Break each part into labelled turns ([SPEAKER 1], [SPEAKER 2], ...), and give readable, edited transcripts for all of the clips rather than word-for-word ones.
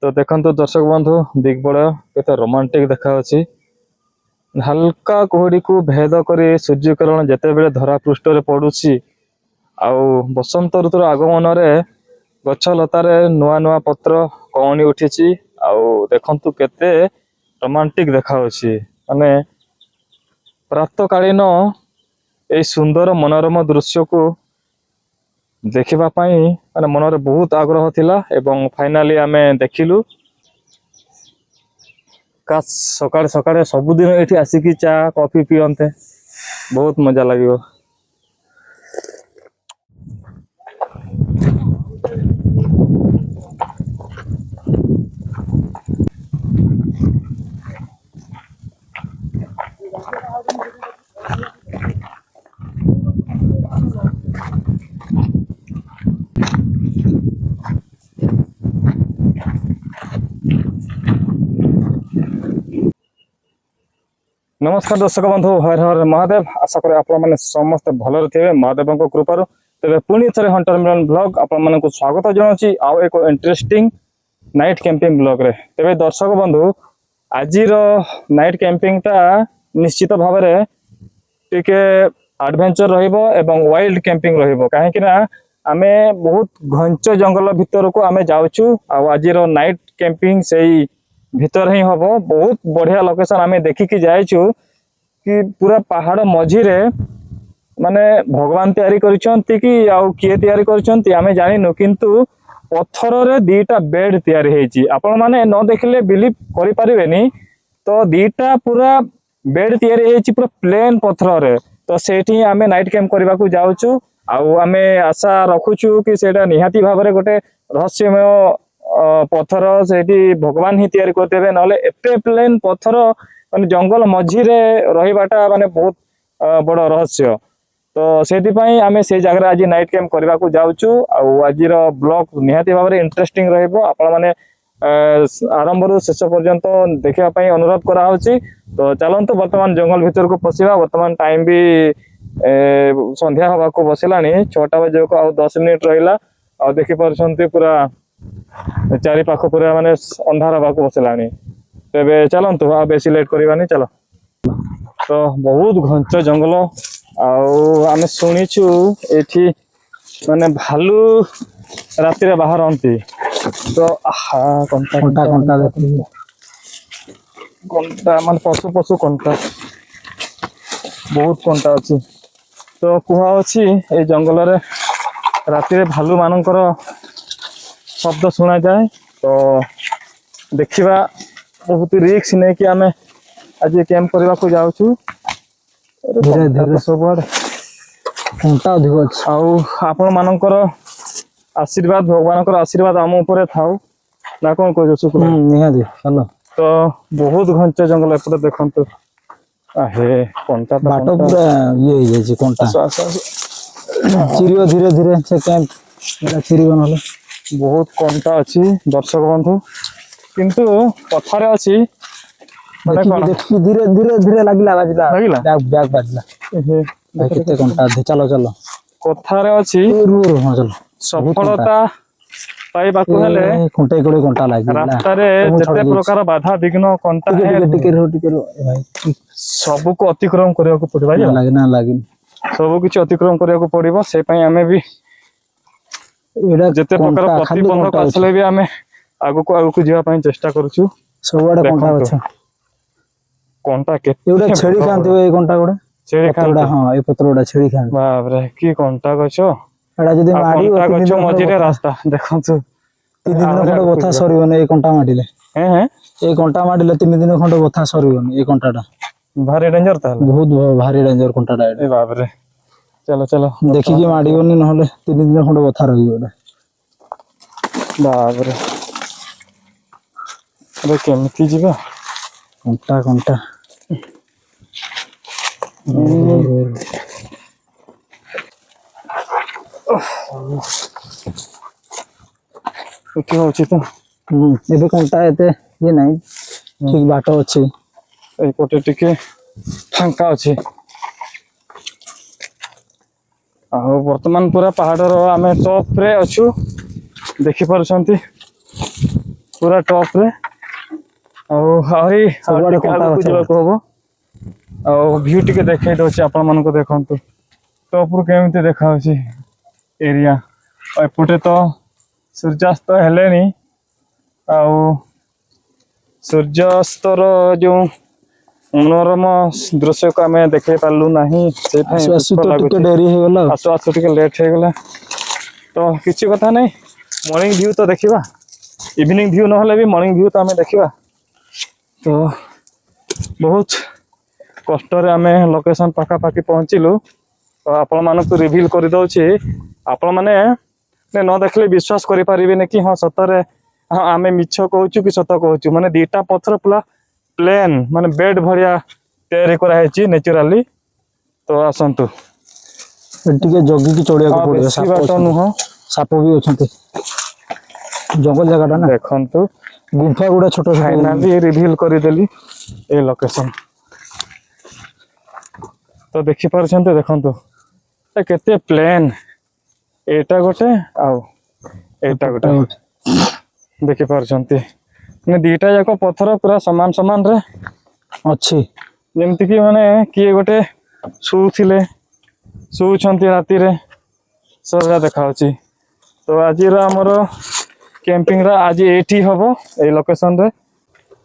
[SPEAKER 1] तो देखो दर्शक बंधु दिग्बलय केते रोमांटिक देखा हल्का कुहुड़ी को भेद कर सूर्यकिरण जितेबले धरा पृष्ठ पड़ुछि आउ बसंत ऋतुर आगमन रे गछ लतार नुआ नुआ पत्र कौणी उठी आउ देखंतु केते रोमांटिक देखा माने प्रातकालीन ए सुंदर मनोरम दृश्य को देखिबा पाई माने मनरे बहुत आग्रह थिला एवं फाइनाली आमे देखिलु का सकाळे सकाळे सबुदिन एठी आसिकी चा कॉफी पियंते बहुत मजा लागियो। नमस्कार दर्शक बंधु हर हर महादेव आशा करें आप समस्त भल थे महादेव कृपार तेरे पुणी थे हंटर मिलन ब्लॉग आपण को स्वागत जनाऊँ आउ एक इंटरेस्टिंग नाइट कैंपिंग ब्लॉग रे तेरे दर्शक बंधु आज नाइट कैंपिंग टा निश्चित भाव में टिके एडवेंचर रहिबो एवं वाइल्ड कैंपिंग रहिबो काहेकि ना आमे बहुत घंच जंगल भितर को आमे जाउछु आज नाइट कैंपिंग सही भीतर ही हम बहुत बढ़िया लोकेशन आमे देखिकी जाइछु कि पूरा पहाड़ मझिरे माने भगवान तैयारी करिसंती कि आउ किए तैयारी करिसंती आमे जानिनु किंतु पत्थर रे दीटा बेड तैयारी हेची आपण माने न देखले बिलीव करि परिबेनी तो दीटा पूरा बेड तैयारी हेची पूरा प्लेन पत्थर रे तो सेठी आमे नाइट कैंप करबा को जाउछु आउ आमे आशा रखुछु कि सेटा निहाती भाबरे गोटे रहस्यमय पत्थर से भगवान ही तैयारी करते ना एते प्लेन पत्थर माने जंगल मझिरे रहिबाटा माने बहुत बड़ रहस्य तो सेति आमे से जगह आज नाइट कैंप करबा को जाउछु आज ब्लॉग निहाती भाव में इंटरेस्टिंग रहइबो आपण माने आरंभ रु शेष पर्यंत देखिया पई अनुरोध करा होची तो चलंतु वर्तमान जंगल भीतर को पसिबा वर्तमान टाइम भी संध्या हवा को बसिलानी 6टा बजे को आ 10 मिनिट रहिला आ देखि परछंती पूरा चारि पाख पूरा माने अंधार हवा को बसिलानी तेबे चलंतु आ बेसी लेट करबानी चलो तो बहुत घंच जंगल आमे शुणीचु एठी माने भालू राति रे बाहर आंती तो कंटा कंटा कंटा कंटा माने पशु पशु कंटा बहुत कंटा अछि तो कुहा अछि ए जंगल रे राति रे भालू मानकर शब्द सुना जाए तो देखिबा बहुत रिस्क नहीं कि आमे आज कैंप करबा को जाउछु धीरे धीरे सबड कंटा अधिक अछि आउ आपण मानकर आशीर्वाद भगवानकर आशीर्वाद हम ऊपर थाउ ना कोन कहजो निहादी चलो तो बहुत घंच जंगल एपटे देखंतु आहे कंटा बाटो पूरा ये हे जे कंटा चिरियो धीरे धीरे से कैंप मेरा चिरियो नले बहुत कंटा अच्छी दर्शक बंधु किंतु पथर अच्छी देखी धीरे धीरे धीरे लागला बाजला बैग बाजला भाई केते कंटा चलो चलो कथारे अच्छी हां चलो सफलता पाइबा को हेले खुंटे कोड़े कंटा लागी रास्ता रे जते प्रकार बाधा विघ्न कंटा टिके भाई सब को अतिक्रम करिया को पड़बा ना लागी सब किछ अतिक्रम करिया को पड़िबो से पई हमें भी जते प्रकार प्रतिबंधक आसले भी आमे आगु को जीवा पई चेष्टा करछु सबडा कंटा अच्छा कंटा केते एटा छेड़ी खांते ए कंटा गोडा छेड़ी खांते हां ए पत्रोडा छेड़ी खांते बाप रे की कंटा गछो एटा जदी माडी गछो मझिरे रास्ता देखंछु 3 दिन खंड बथा सरियो ने ए कंटा माडीले हैं ए कंटा माडीले 3 दिन खंड बथा सरियो ने ए कंटाटा भारी डेंजर ता बहुत भारी डेंजर कंटाटा ए बाप रे चलो चलो देखी कि माडी बनी न होले 3 दिन खंड बथा रहियो एटा बाप रे अरे केमती जीवा कंटा कंटा होची तो एबे कंटा एते ये नहीं ठीक बाटो अछि ए कोटे टिके फांका अछि आ वर्तमान पूरा पहाड़ रो आमे टॉप रे अछु देखि परछंती पूरा टॉप रे आहरी
[SPEAKER 2] सबआडे कंटा गछ
[SPEAKER 1] जावाक हबो व्यू टिके देखाई दଉଛି ଆପଣ ମାନଙ୍କୁ ଦେଖନ୍ତୁ ଟପରୁ କେମିତି ଦେଖାଉଛି ଏରିଆ ଏପଟେ ତ ସୂର୍ଯ୍ୟାସ୍ତ ହେଲେଣି ଆଉ ସୂର୍ଯ୍ୟାସ୍ତର ଯେଉଁ ମନୋରମ ଦୃଶ୍ୟକୁ ଆମେ ଦେଖେଇ ପାରିଲୁ ନାହିଁ
[SPEAKER 2] ଆସୁ ଆସୁ ତ ଟିକେ ଡେରି ହେଇଗଲା
[SPEAKER 1] ଆସୁ ଆସୁ ଟିକେ ଲେଟ୍ ହେଇଗଲା ତ କିଛି କଥା ନାହିଁ ମର୍ଣ୍ଣିଂ ଭ୍ୟୁ ତ ଦେଖିବା ଇଭିନିଂ ଭ୍ୟୁ ନହେଲେ ବି ମର୍ଣ୍ଣିଂ ଭ୍ୟୁ ତ ଆମେ ଦେଖିବା ତ ବହୁତ କଷ୍ଟରେ ଆମେ ଲୋକେସନ ପାଖାପାଖି ପହଞ୍ଚିଲୁ ତ ଆପଣମାନଙ୍କୁ ରିଭିଲ୍ କରିଦେଉଛି ଆପଣମାନେ ନ ଦେଖିଲେ ବିଶ୍ୱାସ କରିପାରିବେନି କି ହଁ ସତରେ ହଁ ଆମେ ମିଛ କହୁଛୁ କି ସତ କହୁଛୁ ମାନେ ଦିଟା ପଥର ପୁରା ପ୍ଲେନ୍ ମାନେ ବେଡ୍ ଭଳିଆ ତିଆରି କରାହେଇଛି ନ୍ୟାଚୁରାଲି ତ ଆସନ୍ତୁ
[SPEAKER 2] ଟିକେ ଜଗିକି ଚଢିବାକୁ ପଡିବ
[SPEAKER 1] ବାଟ ନୁହଁ
[SPEAKER 2] ସାପ ବି ଅଛନ୍ତି ଜଙ୍ଗଲ ଜାଗାଟା ନା
[SPEAKER 1] ଦେଖନ୍ତୁ
[SPEAKER 2] ଗୁମ୍ଫା ଗୁଡା ଛୋଟ ଛୋଟ
[SPEAKER 1] ଫାଇନାଲି ରିଭିଲ୍ କରିଦେଲି ଏ ଲୋକେସନ ତ ଦେଖିପାରୁଛନ୍ତି ଦେଖନ୍ତୁ କେତେ ପ୍ଲେନ୍ ଏଇଟା ଗୋଟେ ଆଉ ଏଇଟା ଗୋଟେ ଦେଖିପାରୁଛନ୍ତି ମାନେ ଦିଟା ଯାକ ପଥର ପୁରା ସମାନ ସମାନରେ
[SPEAKER 2] ଅଛି
[SPEAKER 1] ଯେମିତିକି ମାନେ କିଏ ଗୋଟେ ଶୋଉଛନ୍ତି ରାତିରେ ସେଭଳିଆ ଦେଖାଯାଉଛି ତ ଆଜିର ଆମର କ୍ୟାମ୍ପିଂର ଆଜି ଏଇଠି ହବ ଏଇ ଲୋକେସନରେ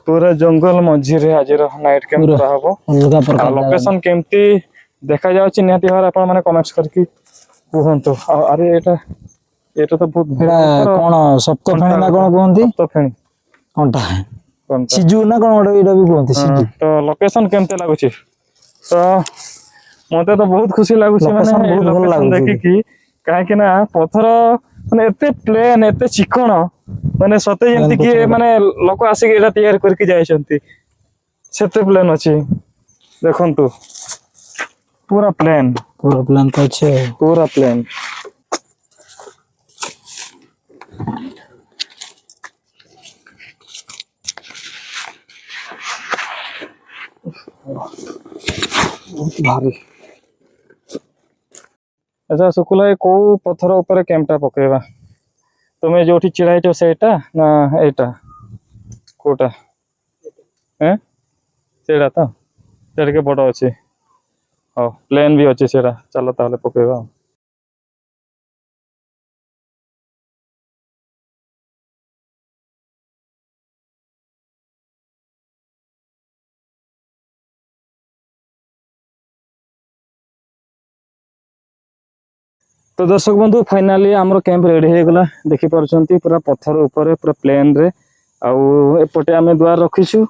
[SPEAKER 1] ପୁରା ଜଙ୍ଗଲ ମଝିରେ ଆଜିର ନାଇଟ୍ କ୍ୟାମ୍ପ କରାହବ ଆଉ ଲୋକେସନ କେମିତି ଦେଖାଯାଉଛି ନିହାତି ଭାବରେ ଆପଣମାନେ କମେଣ୍ଟ କରିକି କୁହନ୍ତୁ ଆଉ ଆରେ ଏଇଟା ତ ବହୁତ
[SPEAKER 2] କଣ ସପ୍ତଫେଣି ନା କଣ କୁହନ୍ତି
[SPEAKER 1] ସପ୍ତଫେଣି
[SPEAKER 2] କଣ୍ଟା ସିଜୁ ନା କଣ ଗୋଟେ ଏଇଟା ବି କୁହନ୍ତି ସିଜୁ
[SPEAKER 1] ତ ଲୋକେସନ କେମିତି ଲାଗୁଛି ତ ମତେ ତ ବହୁତ ଖୁସି ଲାଗୁଛି ମାନେ ଏଇ ଲୋକେସନ ଦେଖିକି କାହିଁକି ନା ପଥର ମାନେ ଏତେ ପ୍ଲେନ୍ ଏତେ ଚିକଣ ମାନେ ସତେ ଯେମିତି କିଏ ମାନେ ଲୋକ ଆସିକି ଏଇଟା ତିଆରି କରିକି ଯାଇଛନ୍ତି ସେତେ ପ୍ଲେନ୍ ଅଛି ଦେଖନ୍ତୁ पूरा प्लेन
[SPEAKER 2] तो अच्छे
[SPEAKER 1] पूरा प्लेन बहुत भारी अच्छा शुक्ला को पत्थर ऊपर कैंपटा पकेबा तुम्हें जो छिड़ा हो सेटा ना एटा कोटा हैं सेटा तो सेटा के बड़ अच्छे हाँ प्लेन भी अच्छे सेटा चलो ताले पकेबा तो दर्शक बंधु फाइनाली आमर कैंप रेडी हो गला देखि पारुछंती पूरा पत्थर ऊपर पूरा प्लेन रे आउ एपटे आमे द्वार रखिछु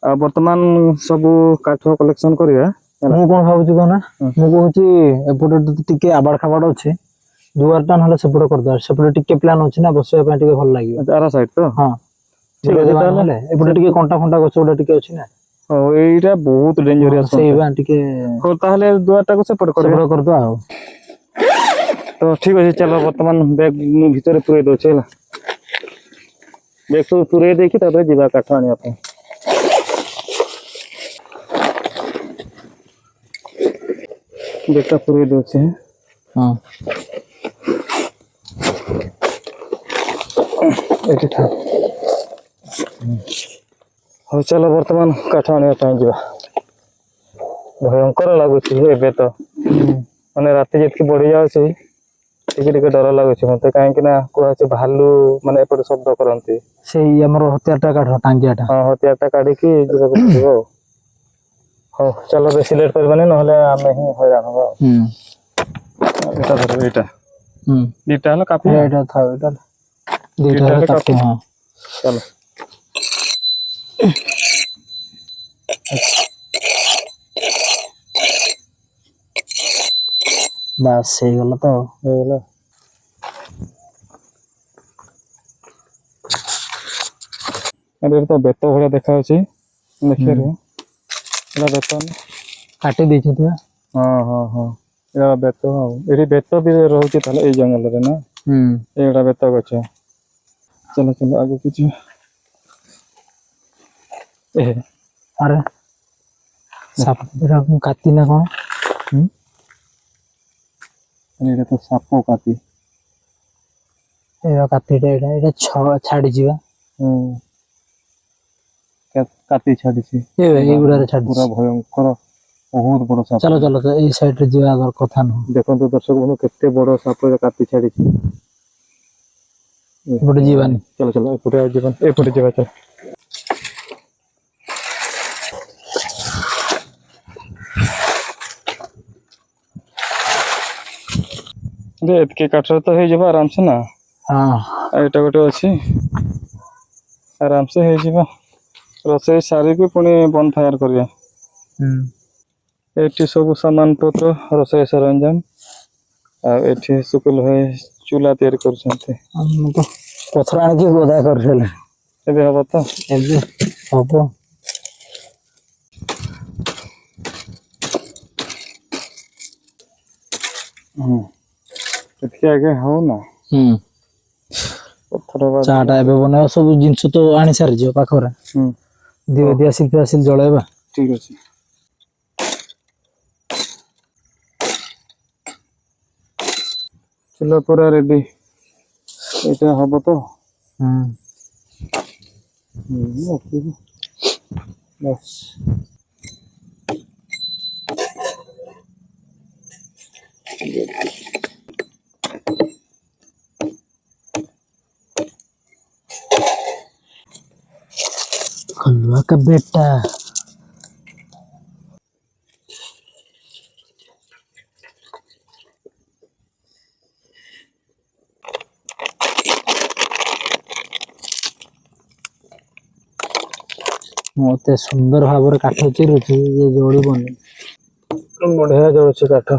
[SPEAKER 1] आ वर्तमान सब काठ कलेक्शन करिया
[SPEAKER 2] मु कोन भाबुची कोना मु कहूची एपटे टिके आबाड खाबाड अछि दुआरटा नहले सेपटे कर दो सेपटे टिके प्लान अछि ना बसया पे टिके भल लागियो
[SPEAKER 1] आरा साइड तो
[SPEAKER 2] हां ठीक अछि ताले एपटे टिके कंटा फंटा गछ उडा टिके अछि ना
[SPEAKER 1] ओ एइटा बहुत डेंजरस
[SPEAKER 2] सेइ बा टिके
[SPEAKER 1] हो ताले दुआरटा को सेपटे
[SPEAKER 2] कर दो आ
[SPEAKER 1] तो ठीक अच्छे चलो बर्तमान बैग भितर पूरे दे बैग सब पूरे देखी जा काठ आने बैगटा पूरे दे
[SPEAKER 2] हाँ
[SPEAKER 1] हाँ चलो बर्तमान काठ आने जा भयंकर लगुच तो माने राति जितकी बढ़ी जाऊँगी टिके डर लगुच मत कहीं कह भालू माने एपटे शब्द करती
[SPEAKER 2] से हत्यारटा काठ टांगियाटा
[SPEAKER 1] हाँ हत्यारटा काढ़ी पड़ो हाँ चलो बेसी लेट करवानी ना आम ही हैरान हम धर यहाँ दीटा है काफी
[SPEAKER 2] दीटा काफी हाँ
[SPEAKER 1] चलो
[SPEAKER 2] बस सही गला तो
[SPEAKER 1] अरे तो बेत भाया देखा देखिए बेत
[SPEAKER 2] काटी दे
[SPEAKER 1] हाँ हाँ हाँ ये बेत हाँ ये बेत भी रोचे ये जंगल ना ये बेत गच चलो चलो आगे कुछ
[SPEAKER 2] अरे साप काटी ना कौन
[SPEAKER 1] ये तो साप काटी
[SPEAKER 2] काटीटा छाड़ी जीवा
[SPEAKER 1] କାତି ଛାଡିଛି
[SPEAKER 2] ଏଇଗୁଡାରେ ଛାଡିଛି।
[SPEAKER 1] ପୁରା ଭୟଙ୍କର ବହୁତ ବଡ ସାପ।
[SPEAKER 2] ଚାଲ ଚାଲ ତ ଏଇ ସାଇଡ ରେ ଯିବା ଆଗର କଥା ନୁହଁ।
[SPEAKER 1] ଦେଖନ୍ତୁ ଦର୍ଶକ ବନ୍ଧୁ କେତେ ବଡ ସାପ କାତି ଛାଡିଛି।
[SPEAKER 2] ଏପଟେ ଯିବାନି।
[SPEAKER 1] ଚାଲ ଚାଲ ଏପଟେ ଯିବା, ଏପଟେ ଯିବା ଚାଲ। ଏତିକି କାଠରେ ତ ହେଇଯିବ ଆରାମସେ ନା।
[SPEAKER 2] ହଁ
[SPEAKER 1] ଏଇଟା ଗୋଟେ ଅଛି, ଆରାମସେ ହେଇଯିବ। ରୋଷେଇ ସାରିକି ପୁଣି ବନ ଫାୟାର କରିବା। ଏଠି ସବୁ ସାମାନ ପତ୍ର ରୋଷେଇ ସରଞ୍ଜାମ, ଆଉ ଏଠି ସୁକୁଲ ଭାଇ ଚୁଲା ତିଆରି କରୁଛନ୍ତି।
[SPEAKER 2] ମୁଁ ତ ପଥର ଆଣିକି ଗଦା କରିସାରିଲିଣି।
[SPEAKER 1] ଏବେ ହବ ତ?
[SPEAKER 2] ଏବେ ହବ।
[SPEAKER 1] ଏତିକି ଆଜ୍ଞା ହଉ ନା। ପଥର
[SPEAKER 2] ଚା ଟା ଏବେ ବନେଇବା, ସବୁ ଜିନିଷ ତ ଆଣି ସାରିଯିବ ପାଖରେ। ଦିଆସିଲ ଫିଆସିଲ ଜଳେଇବା।
[SPEAKER 1] ଠିକ ଅଛି। ଚୁଲା ପୁରା ରେଡି, ଏଇଟା ହବ ତ? ବାସ୍।
[SPEAKER 2] हलवा का बेटा। मते सुंदर भाव काठ चिरुची ये जोड़बनी।
[SPEAKER 1] बढ़िया जलुଛି काठ।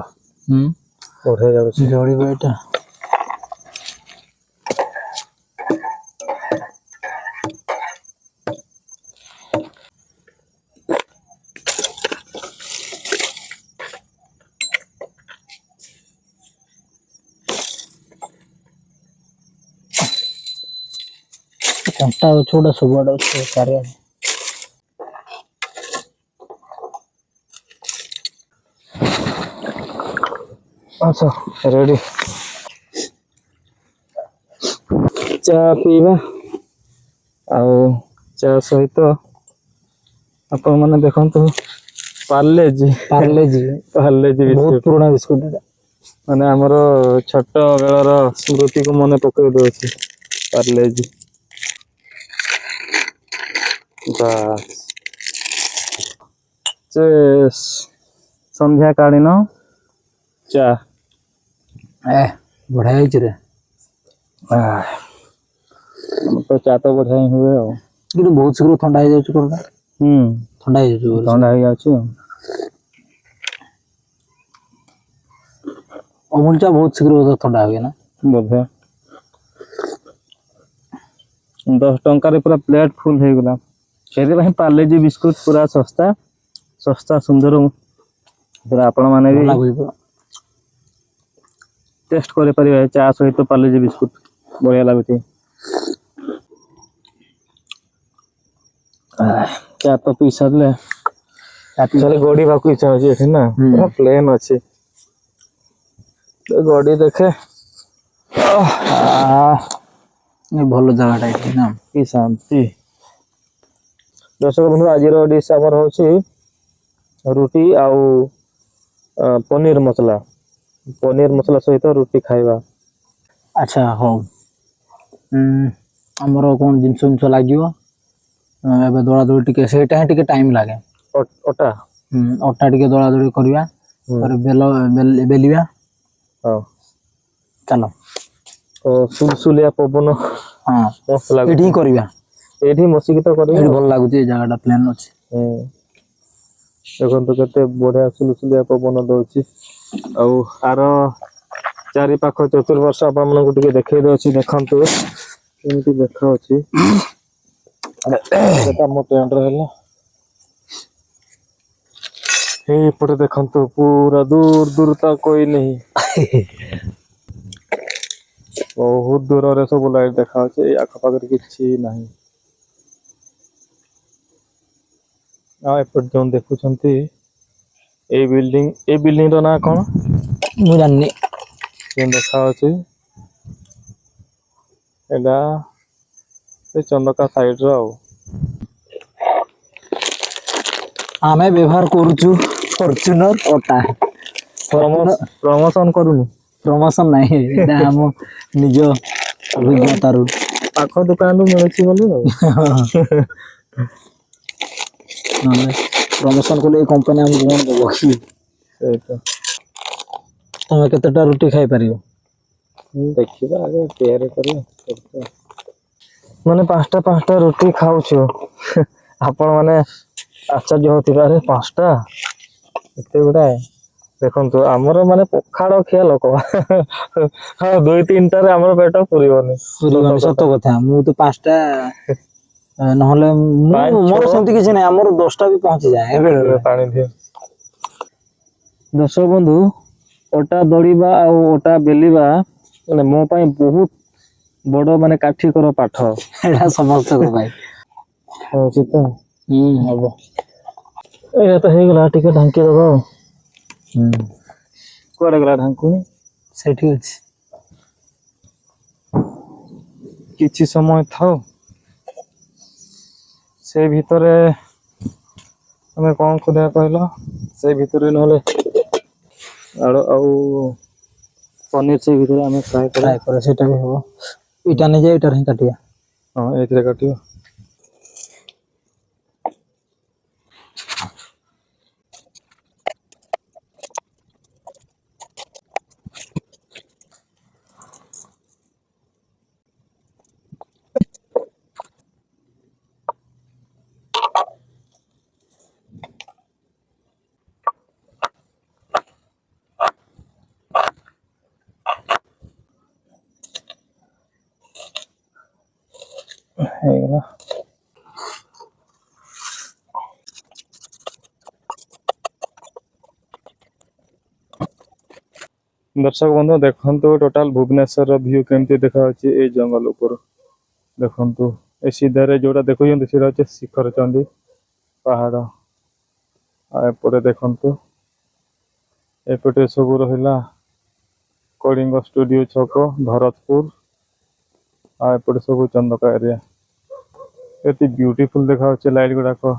[SPEAKER 1] बढ़िया जलुଛି।
[SPEAKER 2] जोड़िब एटा। कंटा छोटा सुबड़ अच्छे सारे।
[SPEAKER 1] अच्छा रेडी। चा पीवा, ଆଉ ଚା ସହିତ ଆପଣ ମାନେ ଦେଖନ୍ତୁ ପାର୍ଲେଜି
[SPEAKER 2] ବହୁତ ପୁରୁଣା ବିସ୍କୁଟ ଏଟା।
[SPEAKER 1] ମାନେ ଆମର ଛୋଟ ବେଳର ସ୍ମୃତିକୁ ମନେ ପକେଇ ଦଉଛି ପାର୍ଲେଜି। ବାସ୍ ସେ ସନ୍ଧ୍ୟା କାଳୀନ ଚା
[SPEAKER 2] ବଢିଆ ହେଇଛି ରେ।
[SPEAKER 1] ତ ଚା ତ ବଢିଆ ହିଁ ହୁଏ ଆଉ।
[SPEAKER 2] କିନ୍ତୁ ବହୁତ ଶୀଘ୍ର ଥଣ୍ଡା ହେଇଯାଉଛି କଣ? ଥଣ୍ଡା ହେଇଯାଉଛି
[SPEAKER 1] ଥଣ୍ଡା ହେଇଯାଉଛି ଆଉ।
[SPEAKER 2] ଅମୁଲ ଚା ବହୁତ ଶୀଘ୍ର ଥଣ୍ଡା ହୁଏ ନା
[SPEAKER 1] ବୋଧେ। 10 ଟଙ୍କାରେ ପୁରା ପ୍ଲେଟ ଫୁଲ ହେଇଗଲା। ସେଥିପାଇଁ ପାର୍ଲେଜି ବିସ୍କୁଟ ପୁରା ଶସ୍ତା ସୁନ୍ଦର। ପୁରା ଆପଣ ମାନେ ବି ଟେଷ୍ଟ କରିପାରିବେ ଚା ସହିତ ପାର୍ଲେଜି ବିସ୍କୁଟ, ବଢିଆ ଲାଗୁଛି। ଚା ତ ପିଇ ସାରିଲେ ଆକ୍ଚୁଆଲି ଗଡିବାକୁ ଇଚ୍ଛା ହଉଛି ଏଠି ନା, ପୁରା ପ୍ଲେନ ଅଛି। ଗଡି ଦେଖେ
[SPEAKER 2] ଭଲ ଜାଗାଟା ଏଠି ନା,
[SPEAKER 1] କି ଶାନ୍ତି। ଦର୍ଶକ ବନ୍ଧୁ ଆଜିର ଡିଶ ଆମର ହଉଛି ରୁଟି ଆଉ ପନିର ମସଲା ସହିତ ରୁଟି ଖାଇବା।
[SPEAKER 2] ଆଚ୍ଛା ହଉ। ଆମର କଣ ଜିନିଷ ଲାଗିବ ଏବେ ଦଳା ଦଳି ଟିକେ, ସେଇଟା ହିଁ ଟିକେ ଟାଇମ ଲାଗେ।
[SPEAKER 1] ଅଟା
[SPEAKER 2] ଅଟା ଟିକେ ଦଳା ଦଳି କରିବା, ବେଲିବା।
[SPEAKER 1] ହଁ
[SPEAKER 2] ଚାଲ।
[SPEAKER 1] ସୁଲସୁଲିଆ ପବନ ମସ୍ତ ଲାଗୁଛି।
[SPEAKER 2] ଏଇଠି ହିଁ କରିବା।
[SPEAKER 1] ଏଇଠି ବସିକି ତ କରିବା।
[SPEAKER 2] ଏଇଠି ଭଲ ଲାଗୁଛି, ଏ ଜାଗା ଟା ପ୍ଲେନ ଅଛି।
[SPEAKER 1] ଦେଖନ୍ତୁ କେତେ ବଢିଆ ସୁଲସୁଲିଆ ପବନ ଦଉଛି। ଆଉ ଆର ଚାରି ପାଖ ଚତୁର୍ପାର୍ଶ୍ୱ ଆପଣ ମାନଙ୍କୁ ଟିକେ ଦେଖେଇ ଦଉଛି, ଦେଖନ୍ତୁ କେମିତି ଦେଖା ଅଛି। ମୋ ଟେଣ୍ଟରେ ହେଲା ଏଇପଟେ ଦେଖନ୍ତୁ ପୁରା ଦୂର ତक କୋଇ ନାହିଁ। ବହୁତ ଦୂରରେ ସବୁ ଲାଇଟ ଦେଖାଯାଉଛି, ଏଇ ଆଖପାଖରେ କିଛି ନାହିଁ। ଆଉ ଏପଟେ ଯୋଉ ଦେଖୁଛନ୍ତି ଏଇ ବିଲ୍ଡିଂ ର ନାଁ କଣ
[SPEAKER 2] ମୁଁ ଜାଣିନି।
[SPEAKER 1] ଦେଖା ଅଛି ଏଇଟା ସେ ଚନ୍ଦକା ସାଇଡ ର ଆଉ
[SPEAKER 2] ଆମେ ବ୍ୟବହାର କରୁଛୁ ଫର୍ଚୁନର ଅଟା।
[SPEAKER 1] ପ୍ରମୋସନ କରୁନି
[SPEAKER 2] ପ୍ରମୋସନ ନାହିଁ, ଏଇଟା ଆମ ନିଜ ଅଭିଜ୍ଞତାରୁ।
[SPEAKER 1] ପାଖ ଦୋକାନରୁ ମିଳୁଛି ବୋଲି ଆଉ
[SPEAKER 2] ନହେଲେ ପ୍ରମୋସନ କଲେ ଏଇ କମ୍ପାନୀ ଆମକୁ କଣ ଦେବ କି?
[SPEAKER 1] ସେଇଟା
[SPEAKER 2] ତମେ କେତେଟା ରୁଟି ଖାଇପାରିବ?
[SPEAKER 1] ଦେଖିବା ଆগে ତିଆରି କରିବା। ମାନେ ପାଞ୍ଚଟା ରୁଟି ଖାଉଛୁ ଆପଣ ମାନେ ଆଶ୍ଚର୍ଯ୍ୟ ହଉଥିବେ, ଆରେ 5ଟା ଏତେ ଗୁଡାଏ। ଦେଖନ୍ତୁ ଆମର ମାନେ ପଖାଳ ଖିଆ ଲୋକ ହଁ 2-3ଟାରେ ଆମର ପେଟ ପୁରିବନି।
[SPEAKER 2] ପୁରିବନି, ସତ କଥା। ମୁଁ ତ 5ଟା ନହେଲେ ମୋର ସେମିତି କିଛି ନାହିଁ, ଆମର 10ଟା ବି ପହଞ୍ଚିଯାଏ ବେଳେ
[SPEAKER 1] ପାଣି ଦିଅ।
[SPEAKER 2] ଦର୍ଶକ ବନ୍ଧୁ, ଅଟା ଦଳିବା ଆଉ ଅଟା ବେଲିବା
[SPEAKER 1] ମାନେ ମୋ ପାଇଁ ବହୁତ ବଡ ମାନେ କାଠିକର ପାଠ।
[SPEAKER 2] ଏଇଟା ସମସ୍ତଙ୍କ ପାଇଁ
[SPEAKER 1] ହଉଛି ତ
[SPEAKER 2] ହବ।
[SPEAKER 1] ଏଇଟା ତ ହେଇଗଲା, ଟିକେ ଢାଙ୍କି ଦବା ଆଉ। କୁଆଡେ ଗଲା ଢାଙ୍କୁଣି?
[SPEAKER 2] ସେଇଠି ଅଛି।
[SPEAKER 1] କିଛି ସମୟ ଥାଉ, ସେ ଭିତରେ ଆମେ କଣ କରିବା କହିଲ, ସେ ଭିତରେ ନହେଲେ ଆଳୁ ଆଉ ପନିର ସେ ଭିତରେ ଆମେ ଫ୍ରାଏ
[SPEAKER 2] କରିବା, ସେଇଟା ବି ହବ। ଏଇଟା ନେଇଯା, ଏଇଟାରେ ହିଁ କାଟିବା।
[SPEAKER 1] ହଁ ଏଇଥିରେ କାଟିବା। ହେଇଗଲା। ଦର୍ଶକ ବନ୍ଧୁ ଦେଖନ୍ତୁ, ଟୋଟାଲ ଭୁବନେଶ୍ୱର ଭ୍ୟୁ କେମିତି ଦେଖାଯାଉଛି ଏଇ ଜଙ୍ଗଲ ଉପରୁ। ଦେଖନ୍ତୁ ଏ ସିଧାରେ ଯୋଉଟା ଦେଖୁଛନ୍ତି ସେଇଟା ହଉଛି ଶିଖର ଚଣ୍ଡୀ ପାହାଡ। ଆଉ ଏପଟେ ଦେଖନ୍ତୁ, ଏପଟେ ସବୁ ରହିଲା କଳିଙ୍ଗ ଷ୍ଟୁଡିଓ ଛକ, ଭରତପୁର। ଆଉ ଏପଟେ ସବୁ ଚନ୍ଦକା ଏରିଆ। ଏତେ ବ୍ୟୁଟିଫୁଲ ଦେଖାଯାଉଛି ଲାଇଟ ଗୁଡାକ।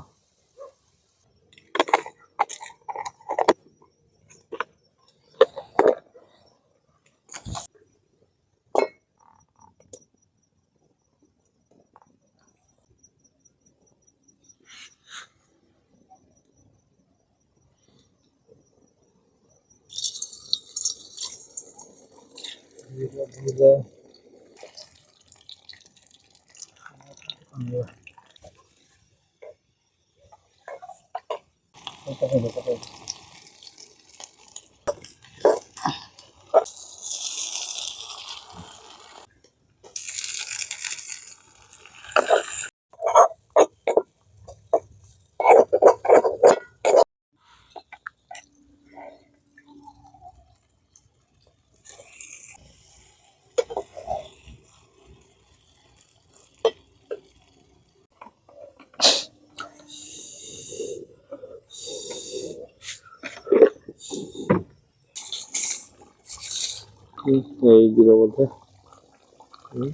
[SPEAKER 1] ହେଇଯିବ ବୋଧେ।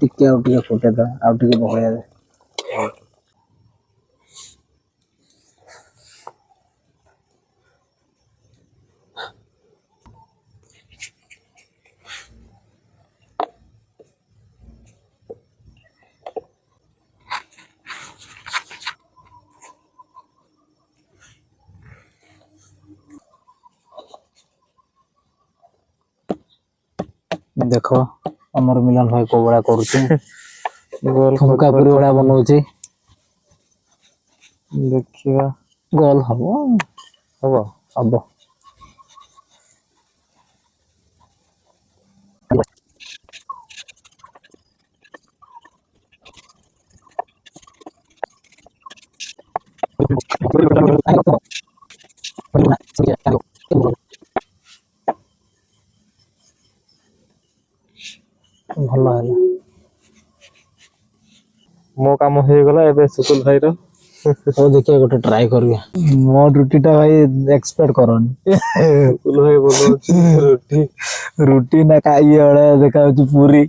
[SPEAKER 2] ଟିକେ ଆଉ ଟିକେ ଫୁଟେଇଦବା, ଆଉ ଟିକେ ବହଳିଆ ଦେ। ଦେଖ ଆମର ମିଲନ ଭାଇ କୋଉ ଭଳିଆ କରୁଛି, ଠୁଙ୍କା ପୁରୀ ଭଳିଆ ବନଉଛି।
[SPEAKER 1] ଦେଖିବା
[SPEAKER 2] ଗୋଲ ହବ,
[SPEAKER 1] ହବ
[SPEAKER 2] ହବ। ଭଲ ହେଲା।
[SPEAKER 1] ମୋ କାମ ହେଇଗଲା, ଏବେ ସୁକୁଲ ଭାଇର।
[SPEAKER 2] ହଉ ଦେଖିବା ଗୋଟେ ଟ୍ରାଏ କରିବା। ମୋ ରୁଟି ଟା ଭାଇ ଏକ୍ସପେକ୍ଟ କରନି।
[SPEAKER 1] ସୁକୁଲ ଭାଇ ବନଉଛି ରୁଟି।
[SPEAKER 2] ରୁଟି ନା ଖାଇ ଭଳିଆ ଦେଖା ଯାଉଛି ପୁରୀ।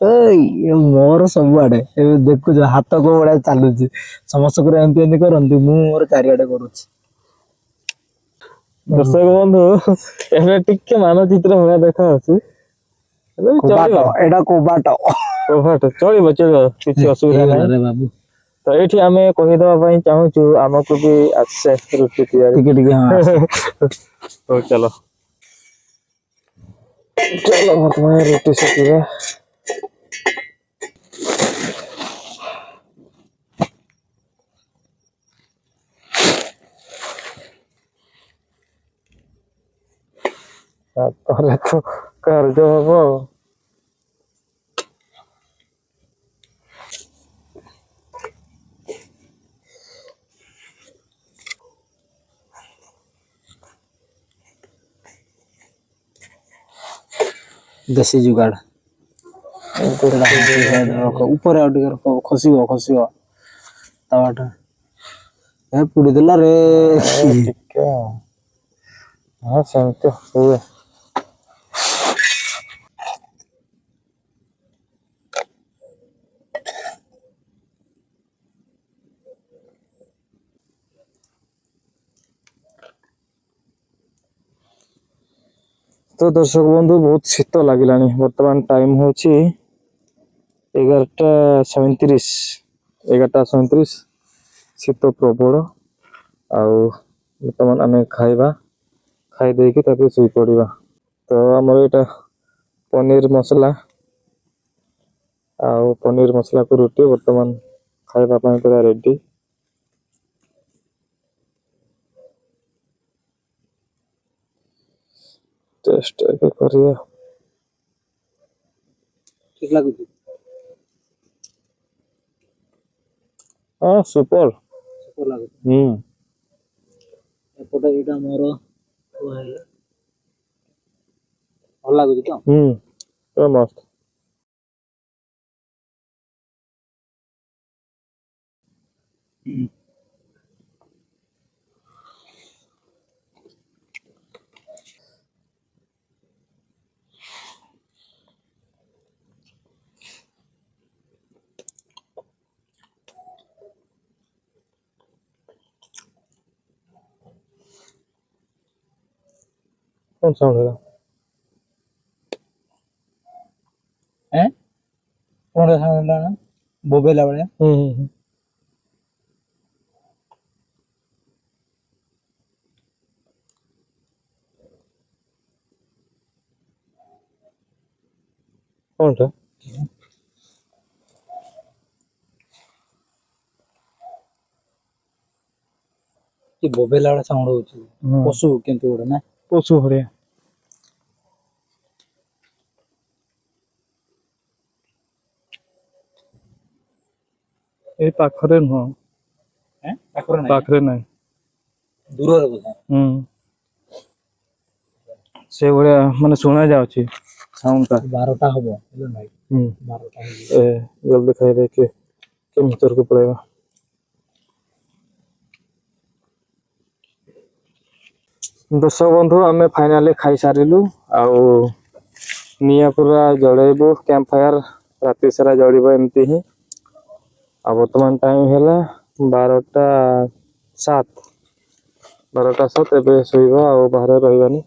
[SPEAKER 2] ମୋର ସବୁଆଡେ ଏବେ ଦେଖୁଛ ହାତ କୋଉ ଭଳିଆ ଚାଲୁଛି ସମସ୍ତଙ୍କର ଏମିତି ଏମିତି କରନ୍ତି ମୁଁ ମୋର ଚାରିଆଡେ କରୁଛି।
[SPEAKER 1] ଦର୍ଶକ ବନ୍ଧୁ ଏବେ ଟିକେ ମାନଚିତ୍ର ଭଳିଆ ଦେଖାଯାଉଛି। ଏବେ ବି
[SPEAKER 2] କୋବାଟ
[SPEAKER 1] ଚଳିବ
[SPEAKER 2] ଏଇଟା କୋବାଟ
[SPEAKER 1] କୋଭାଟ ଚଳିବ ଚଳିବ କିଛି ଅସୁବିଧା
[SPEAKER 2] ହେଇଗଲା
[SPEAKER 1] ନାହିଁ।
[SPEAKER 2] ରେ ବାବୁ
[SPEAKER 1] ତ ଏଇଠି ଆମେ କହିଦବା ପାଇଁ ଚାହୁଁଛୁ ଆମକୁ ବି ଆସେ ରୁଟି ତିଆରି।
[SPEAKER 2] ଟିକେ ଟିକେ ହଁ ଆସେ।
[SPEAKER 1] ହଉ ଚାଲ ଚାଲ ବର୍ତ୍ତମାନ ରୁଟି ସେକିବା। ତାପରେ ତ କାର୍ଯ୍ୟ ହବ ଆଉ।
[SPEAKER 2] ଦେଶୀ ଯୁଗାड़ ଉପରେ ଆଉ ଟିକେ ରଖ ଖସିବ ଖସିବ ତାୱାଟା ଏ ପୁଡି ଦେଲା ରେ
[SPEAKER 1] ଟିକେ ହଁ ସେମିତି ହୁଏ। ତ ଦର୍ଶକ ବନ୍ଧୁ ବହୁତ ଶୀତ ଲାଗିଲାଣି। ବର୍ତ୍ତମାନ ଟାଇମ ହଉଛି 11:37 11:37। ଶୀତ ପ୍ରବଳ। ଆଉ ବର୍ତ୍ତମାନ ଆମେ ଖାଇବା ଖାଇ ଦେଇକି ତାପରେ ଶୋଇ ପଡିବା। ତ ଆମର ଏଇଟା ପନିର ମସଲା ଆଉ ପନିର ମସଲାକୁ ରୁଟି ବର୍ତ୍ତମାନ ଖାଇବା ପାଇଁ ପୁରା ରେଡି। ଟେଷ୍ଟ ଏବେ କରିବା।
[SPEAKER 2] ଠିକ ଲାଗୁଛି
[SPEAKER 1] ହଁ ସୁପର।
[SPEAKER 2] ସୁପର ଲାଗୁଛି
[SPEAKER 1] ହୁଁ
[SPEAKER 2] ଏପଟେ ଏଇଟା ମୋର ଥୁଆ ହେଇଲା ଭଲ ଲାଗୁଛି ତ
[SPEAKER 1] ହୁଁ ପୁରା ମସ୍ତ। କଣ ସାଉଣ୍ଡ ହେଲା?
[SPEAKER 2] କଣ ହେଲା ନା ବୋବେଇଲା ଭଳିଆ
[SPEAKER 1] ହୁଁ ହୁଁ ହୁଁ। କଣଟା?
[SPEAKER 2] କି ବୋବେଇଲା ଭଳିଆ ସାଉଣ୍ଡ ହଉଛି ପଶୁ କିନ୍ତୁ ଗୋଟେ ନା
[SPEAKER 1] ପଶୁ ଭଳିଆ। ଏଇ ପାଖରେ ନୁହଁ। ପାଖରେ ନାହିଁ।
[SPEAKER 2] ଦୂରରେ ବୋଧେ
[SPEAKER 1] ହୁଁ ସେଇଭଳିଆ ମାନେ ଶୁଣା ଯାଉଛି ସାଉଣ୍ଡ ଟା।
[SPEAKER 2] 12ଟା ହବ ହେଲେ ନାଇଁ
[SPEAKER 1] ହୁଁ
[SPEAKER 2] 12ଟା ହେଇଯିବ
[SPEAKER 1] ଏ ଜଲଦି ଖାଇଦେଇକି ଭିତରକୁ ପଳେଇବା। ଦର୍ଶକ ବନ୍ଧୁ ଆମେ ଫାଇନାଲି ଖାଇସାରିଲୁ। ଆଉ ନିଆଁ ପୁରା ଜଳେଇବୁ କ୍ୟାମ୍ପ ଫାୟାର ରାତି ସାରା ଜଳିବ ଏମିତି ହିଁ। ଆଉ ବର୍ତ୍ତମାନ ଟାଇମ ହେଲା 12:07 12:07। ଏବେ ଶୋଇବା ଆଉ ବାହାରେ ରହିବାନି।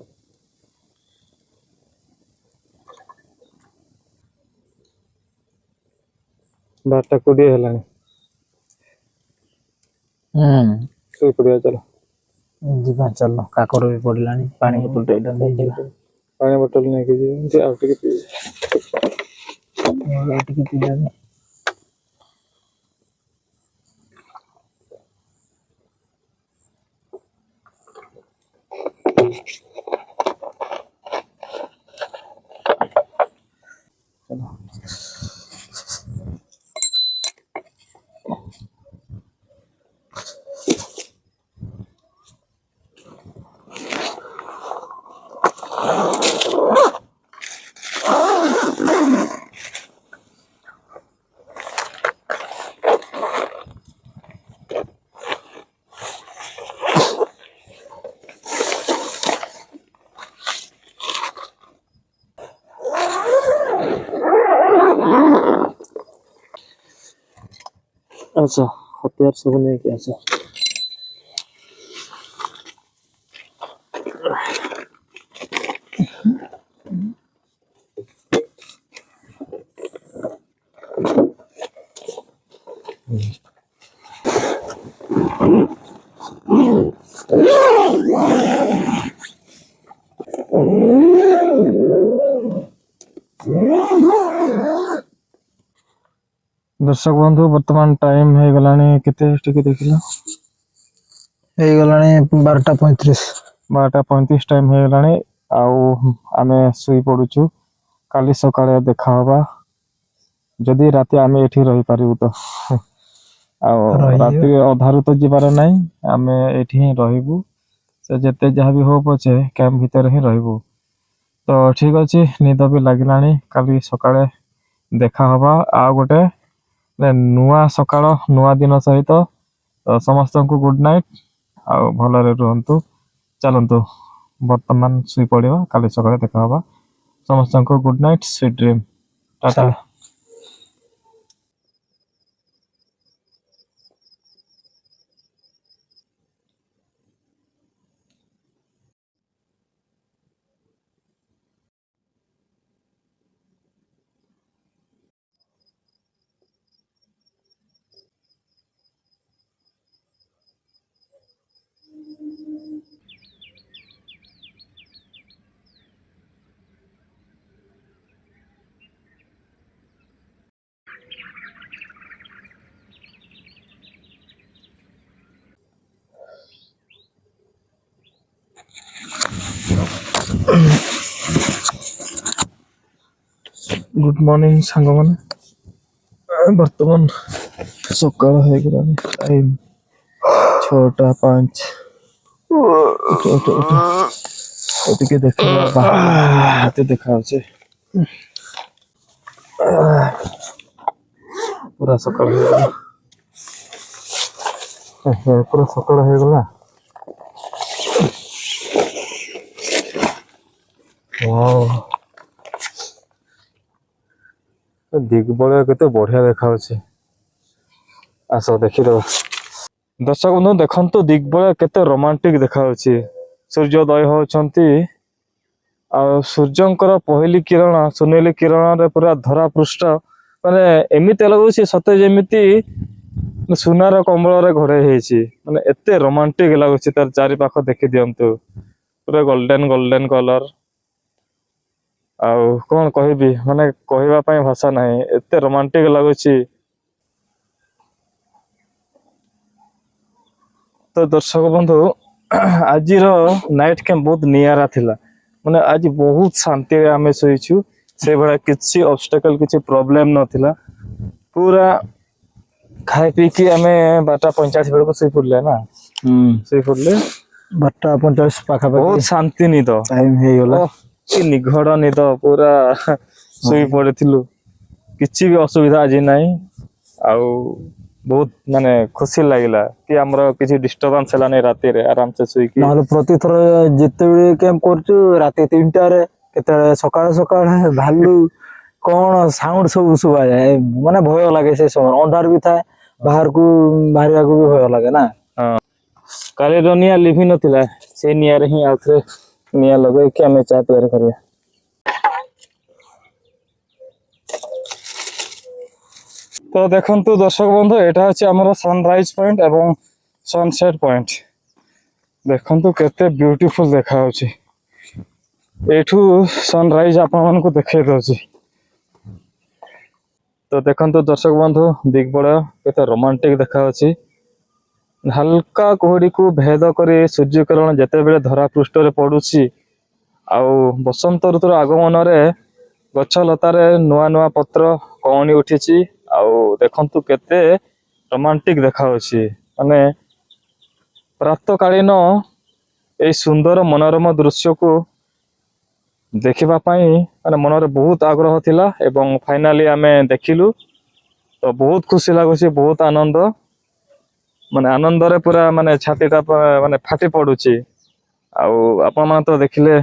[SPEAKER 1] 12:20 ହେଲାଣି। ଶୋଇ ପଡିବା ଚାଲ।
[SPEAKER 2] ଯିବା ଚାଲ କାକର ବି ପଡିଲାଣି ପାଣି ବୋତଲ ଟା ନେଇଯିବା।
[SPEAKER 1] ପାଣି ବୋଟଲ ନେଇକି ଯିବି ଆଉ ଟିକେ ପିଇବି।
[SPEAKER 2] ଟିକେ ପିଇଦେବି।
[SPEAKER 1] ଆଚ୍ଛା ହତିଆର ସବୁ ନେଇକି ଆସ। दर्शक बंधु वर्तमान टाइम है गलानी केते टिके देखिलो
[SPEAKER 2] ହେଇଗଲାଣି 12:35।
[SPEAKER 1] 12:35 टाइम है गलानी आउ आमे सुई पडुछु काली सकाळे देखा हबा जदि राति आमे एठी रही पारिबु तो आउ राति अधारु तो जिबार नाही आमे एठी ही रहिबु से जते जहा भी हो पछे कैंप भीतर ही रहिबु तो ठीक अछि निद भी लागिलानी काली सकाळे देखा हबा आ गोटे नुआ सकाळ नुआ दिन सहित समस्त को गुड नाइट आ भलरे रहंतु चलंतु वर्तमान सुई पड़िबा काली सकाळे देखा हबा समस्त को good night sweet dream Tata. Good morning सांग माने वर्तमान सकाळ है गलानी टाइम 6:05 ଟିକେ ଦେଖିବା ଏତେ ଦେଖା ଅଛି ପୁରା ସକାଳ ହେଇଗଲା ପୁରା ସକାଳ ହେଇଗଲା ଦିଗବଳୟ କେତେ ବଢିଆ ଦେଖା ଅଛି ଆସ ଦେଖିଦବା दर्शक बंधु देखंतु दिग्बलय केते रोमांटिक देखा अछि सूर्योदय होचंती आ सूर्यंकर पहली किरण सुनेली किरण रे पूरा धरा पृष्ठ माने एमिते लागुछि सते जेमिति सुनार कंबल रे घरे हेछि माने एते रोमांटिक लागुछि तार चारि पाख देखि दियंतु पूरा गोल्डन गोल्डन कलर आ कोन कहबी माने कहबा पई भाषा नाही एते रोमांटिक लागुछि तो दर्शक बंधु आज नाइट कैंप बहुत नियारा थिला माने आज बहुत शांति रे आमे सोइछु से बडा किछि ऑब्स्टेकल किछि प्रॉब्लम नथिला पूरा खाइ पी की आमे 12:45 बेल को सोइ पड़ले ना सोइ पड़ले
[SPEAKER 2] 12:45 पाखा
[SPEAKER 1] बहुत शांति निद
[SPEAKER 2] टाइम हे गेला
[SPEAKER 1] कि निघड़ निद पूरा सोइ पड़थिलु किछि भी असुविधा आज नाही आउ बहुत माने खुशी लागिला कि हमरो किछि डिस्टर्बेंस हला नै राति रे आराम से सुई की
[SPEAKER 2] नहले प्रति थर जेते बेले कैंप करछु राति 3टा रे केते सकाळ सकाळ भालू कोन साउंड सब सुबा जाय माने भय लागे से समय अंधार भी थाए बाहर को बाहरिया को भी भय लागे ना
[SPEAKER 1] हां काले रनिया लिभि नथिला से निया रे ही आउथरे निया लगे कि हमें चा तैयार करिया तो देखंतु दर्शक बंधु एटा अछि हमर सनराइज पॉइंट एवं सनसेट पॉइंट देखंतु केते ब्यूटीफुल देखा होछि एठू सनराइज आपन मन को देखे दोछि तो देखंतु दर्शक बंधु दिगबळय केते रोमांटिक देखा होछि हल्का कोहड़ी को भेद करे सूर्य किरण जते बेले धरा पृष्ठ रे पडुछि आ बसंत ऋतुर आगमन रे गछ लतारे नुआ नुआ पत्र कौणी उठिछि आउ देखंतु केते रोमांटिक देखा होछि माने प्रातःकालीन ए सुंदर मनोरम दृश्य को देखिबा पई माने मन रे बहुत आग्रह थिला एवं फाइनली आमे देखिलु तो बहुत खुशी लागुछि बहुत आनंद माने आनंद रे पूरा माने छातीटा माने फाटी पडुछि आउ आपन मान तो देखिले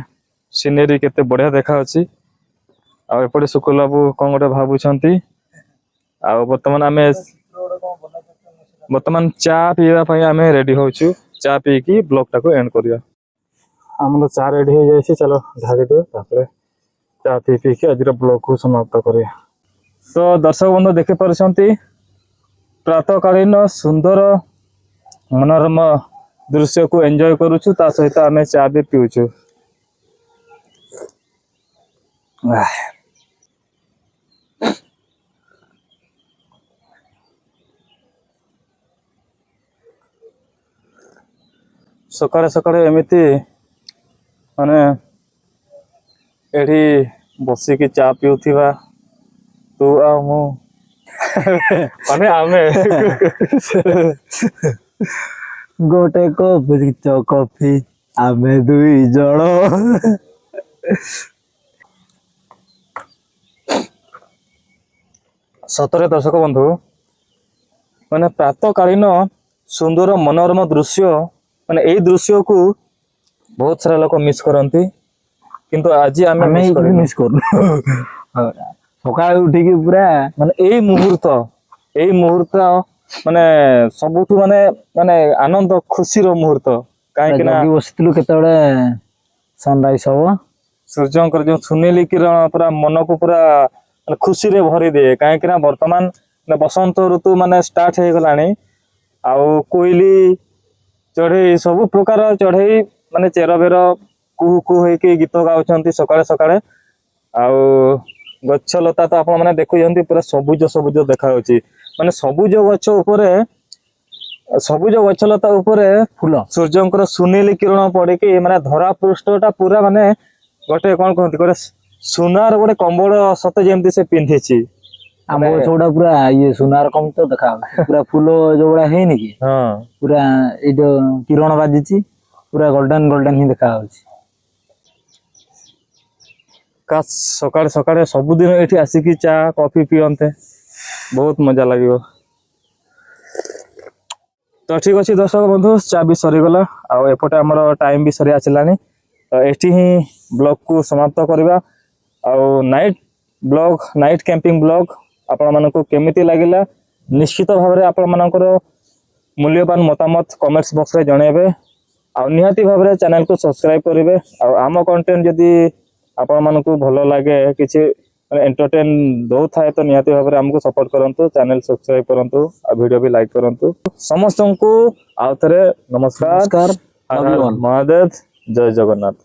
[SPEAKER 1] सीनरी केते बढ़िया देखा अछि आ एपटे सुकुल बाबू कोन गोटे भाबुछंती आ वर्तमान आमे ବର୍ତ୍ତମାନ ଚା ପିଇବା ପାଇଁ ଆମେ ରେଡି ହଉଛୁ। ଚା ପିଇକି ବ୍ଲଗ ଟାକୁ ଏଣ୍ଡ କରିବା। ଆମର ଚା ରେଡି ହେଇଯାଇଛି, ଚାଲ ଢାଳି ଦିଅ, ତାପରେ ଚା ପିଇକି ଆଜିର ବ୍ଲଗ କୁ ସମାପ୍ତ କରିବା। ତ ଦର୍ଶକ ବନ୍ଧୁ ଦେଖିପାରୁଛନ୍ତି ପ୍ରାତଃକାଳୀନ ସୁନ୍ଦର ମନୋରମ ଦୃଶ୍ୟକୁ ଏନ୍ଜୟ କରୁଛୁ, ତା ସହିତ ଆମେ ଚା ବି ପିଉଛୁ। ସକାଳେ ସକାଳେ ଏମିତି ମାନେ ଏଠି ବସିକି ଚା ପିଉଥିବା ତୁ ଆଉ ମୁଁ ମାନେ ଆମେ
[SPEAKER 2] ଗୋଟେ କଫି ଆମେ 2 ଜଣ।
[SPEAKER 1] ସତରେ ଦର୍ଶକ ବନ୍ଧୁ ମାନେ ପ୍ରାତଃକାଳୀନ ସୁନ୍ଦର ମନୋରମ ଦୃଶ୍ୟ, ମାନେ ଏଇ ଦୃଶ୍ୟକୁ ବହୁତ ସାରା ଲୋକ ମିସ୍ କରନ୍ତି, କିନ୍ତୁ ଆଜି ଆମେ ମିସ୍ କରିନୁ।
[SPEAKER 2] ମିସ୍ କରୁନୁ। ସକାଳୁ ଉଠିକି ପୁରା
[SPEAKER 1] ମାନେ ଏଇ ମୁହୂର୍ତ୍ତ ମାନେ ସବୁଠୁ ମାନେ ମାନେ ଆନନ୍ଦ ଖୁସିର ମୁହୂର୍ତ୍ତ, କାହିଁକି ନା
[SPEAKER 2] ଜଗି ବସିଥିଲୁ କେତେବେଳେ ସନରାଇଜ ହବ।
[SPEAKER 1] ସୂର୍ଯ୍ୟଙ୍କର ଯୋଉ ସୁନେଲି କିରଣ ପୁରା ମନକୁ ପୁରା ମାନେ ଖୁସିରେ ଭରିଦିଏ। କାହିଁକି ନା ବର୍ତ୍ତମାନ ବସନ୍ତ ଋତୁ ମାନେ ଷ୍ଟାର୍ଟ ହେଇଗଲାଣି, ଆଉ କୋଇଲି ଚଢେଇ ସବୁ ପ୍ରକାର ଚଢେଇ ମାନେ ଚେରବେର କୁହୁ କୁହୁ ହେଇକି ଗୀତ ଗାଉଛନ୍ତି ସକାଳେ ସକାଳେ। ଆଉ ଗଛ ଲତା ତ ଆପଣ ମାନେ ଦେଖୁଛନ୍ତି ପୁରା ସବୁଜ ସବୁଜ ଦେଖାଯାଉଛି। ମାନେ ସବୁଜ ଗଛଲତା ଉପରେ
[SPEAKER 2] ଫୁଲ
[SPEAKER 1] ସୂର୍ଯ୍ୟଙ୍କର ସୁନେଲି କିରଣ ପଡିକି ମାନେ ଧରା ପୃଷ୍ଠ ଟା ପୁରା ମାନେ ଗୋଟେ କଣ କହନ୍ତି ଗୋଟେ ସୁନାର ଗୋଟେ କମ୍ବଳ ସତେ ଯେମିତି ସେ ପିନ୍ଧିଛି।
[SPEAKER 2] ଆମ୍ବ
[SPEAKER 1] ମାନେ
[SPEAKER 2] ଗଛ ଗୁଡା ପୁରା ଇଏ ସୁନାର କମ ତ ଦେଖା ପୁରା ଫୁଲ ଯୋଉଗୁଡା ହେଇନି କି
[SPEAKER 1] ହଁ
[SPEAKER 2] ପୁରା ଏଇ ଯୋଉ କିରଣ ବାଜିଛି ପୁରା ଗୋଲ୍ଡେନ ଗୋଲ୍ଡେନ ହିଁ ଦେଖା ଯାଉଛି।
[SPEAKER 1] ସକାଳେ ସକାଳେ ସବୁଦିନ ଏଠି ଆସିକି ଚା କଫି ପିଅନ୍ତେ, ବହୁତ ମଜା ଲାଗିବ। ତ ଠିକ ଅଛି ଦର୍ଶକ ବନ୍ଧୁ, ଚା ବି ସରିଗଲା, ଆଉ ଏପଟେ ଆମର ଟାଇମ ବି ସରି ଆସିଲାଣି। ତ ଏଠି ହିଁ ବ୍ଲଗକୁ ସମାପ୍ତ କରିବା। ଆଉ ନାଇଟ୍ କ୍ୟାମ୍ପିଂ ବ୍ଲଗ ଆପଣମାନଙ୍କୁ କେମିତି ଲାଗିଲା ନିଶ୍ଚିତ ଭାବରେ ଆପଣମାନଙ୍କର ମୂଲ୍ୟବାନ ମତାମତ କମେଣ୍ଟସ ବକ୍ସରେ ଜଣେଇବେ। ଆଉ ନିହାତି ଭାବରେ ଚ୍ୟାନେଲକୁ ସବସ୍କ୍ରାଇବ କରିବେ। ଆଉ ଆମ କଣ୍ଟେଣ୍ଟ ଯଦି ଆପଣମାନଙ୍କୁ ଭଲ ଲାଗେ, କିଛି ଏଣ୍ଟରଟେନ ଦଉଥାଏ, ତ ନିହାତି ଭାବରେ ଆମକୁ ସପୋର୍ଟ କରନ୍ତୁ, ଚ୍ୟାନେଲ ସବସ୍କ୍ରାଇବ କରନ୍ତୁ, ଆଉ ଭିଡିଓ ବି ଲାଇକ୍ କରନ୍ତୁ। ସମସ୍ତଙ୍କୁ ଆଉ ଥରେ ନମସ୍କାର।
[SPEAKER 2] ନମସ୍କାର,
[SPEAKER 1] ହର
[SPEAKER 2] ଲଭ୍ ୟୁ
[SPEAKER 1] ହର
[SPEAKER 2] ଅଲ୍।
[SPEAKER 1] ମହାଦେବ, ଜୟ ଜଗନ୍ନାଥ।